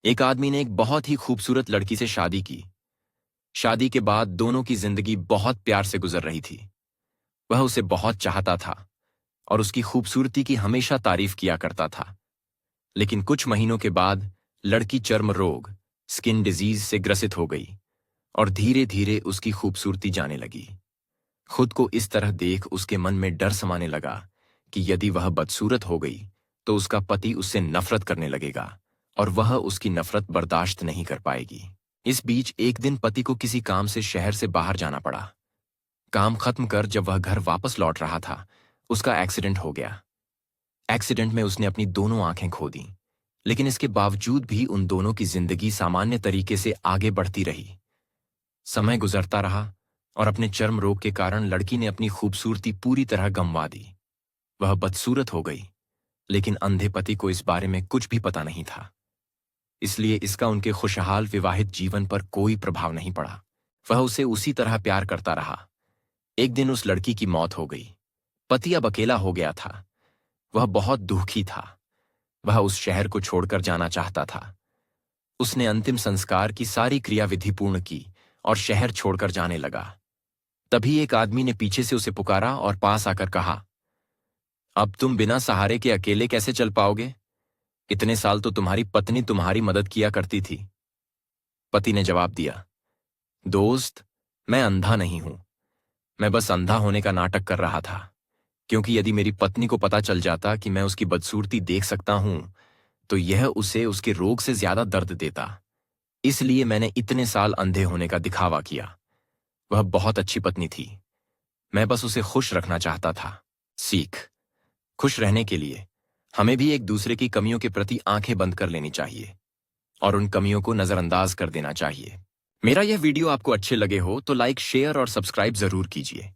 एक आदमी ने एक बहुत ही खूबसूरत लड़की से शादी की। शादी के बाद दोनों की जिंदगी बहुत प्यार से गुजर रही थी। वह उसे बहुत चाहता था और उसकी खूबसूरती की हमेशा तारीफ किया करता था। लेकिन कुछ महीनों के बाद लड़की चर्म रोग स्किन डिजीज से ग्रसित हो गई और धीरे धीरे उसकी खूबसूरती जाने लगी। खुद को इस तरह देख उसके मन में डर समाने लगा कि यदि वह बदसूरत हो गई तो उसका पति उससे नफरत करने लगेगा और वह उसकी नफरत बर्दाश्त नहीं कर पाएगी। इस बीच एक दिन पति को किसी काम से शहर से बाहर जाना पड़ा। काम खत्म कर जब वह घर वापस लौट रहा था, उसका एक्सीडेंट हो गया। एक्सीडेंट में उसने अपनी दोनों आंखें खो दी, लेकिन इसके बावजूद भी उन दोनों की जिंदगी सामान्य तरीके से आगे बढ़ती रही। समय गुजरता रहा और अपने चर्म रोग के कारण लड़की ने अपनी खूबसूरती पूरी तरह गंवा दी। वह बदसूरत हो गई, लेकिन अंधे पति को इस बारे में कुछ भी पता नहीं था। इसलिए इसका उनके खुशहाल विवाहित जीवन पर कोई प्रभाव नहीं पड़ा। वह उसे उसी तरह प्यार करता रहा। एक दिन उस लड़की की मौत हो गई। पति अब अकेला हो गया था। वह बहुत दुखी था। वह उस शहर को छोड़कर जाना चाहता था। उसने अंतिम संस्कार की सारी क्रियाविधि पूर्ण की और शहर छोड़कर जाने लगा। तभी एक आदमी ने पीछे से उसे पुकारा और पास आकर कहा, अब तुम बिना सहारे के अकेले कैसे चल पाओगे? इतने साल तो तुम्हारी पत्नी तुम्हारी मदद किया करती थी। पति ने जवाब दिया, दोस्त, मैं अंधा नहीं हूं। मैं बस अंधा होने का नाटक कर रहा था, क्योंकि यदि मेरी पत्नी को पता चल जाता कि मैं उसकी बदसूरती देख सकता हूं तो यह उसे उसके रोग से ज्यादा दर्द देता। इसलिए मैंने इतने साल अंधे होने का दिखावा किया। वह बहुत अच्छी पत्नी थी। मैं बस उसे खुश रखना चाहता था। सीख: खुश रहने के लिए हमें भी एक दूसरे की कमियों के प्रति आंखें बंद कर लेनी चाहिए और उन कमियों को नजरअंदाज कर देना चाहिए। मेरा यह वीडियो आपको अच्छे लगे हो तो लाइक, शेयर और सब्सक्राइब जरूर कीजिए।